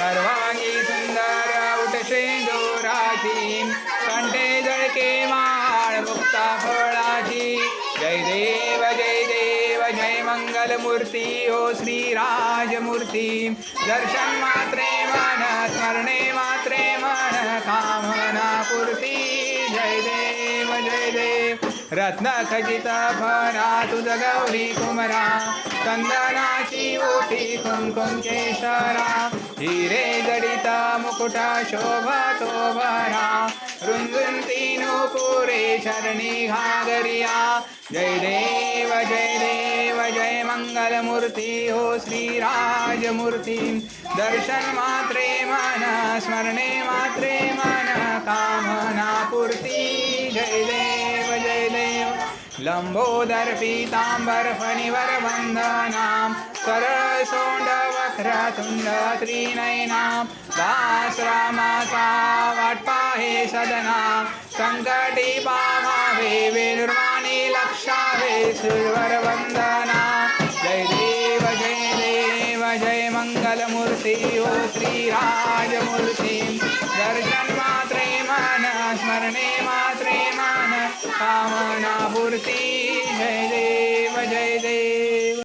सर्वांगी सुंदर उठशेंदुराची कंठे जळके माळ मुक्ता फळाची जय देव जय मंगलमूर्ती हो श्रीराजमूर्ती दर्शन मात्रे मन स्मरणे मात्रे मन कामना पूर्ती जय देव रत्न खचित फरा तुझ गौरी कुमरा चंदनाची ओठी कुंकुम केशरा हिरे जडित मुकुट शोभतो भरा रुंदुंती नूपुरे शरणी घागरिया जय देव जय मंगलमूर्ती हो श्रीराजमूर्ती दर्शन मात्रे मन स्मरणे मात्रे मन कामना पूर्ती जय देव लंबोदर पीतांबर फणिवर वंदनां सरळ सोंड वक्रतुंड त्रिनयनां दास रामाचा वाट पाहे सदना संकटी पावावे वेणुर्वाणी लक्षावे सुरवर वंदना जय देव जय मंगलमूर्ती हो श्रीराजमूर्ती दर्शन मात्रे मन स्मरणे मात्रे मन कामना पूर्ती जय देव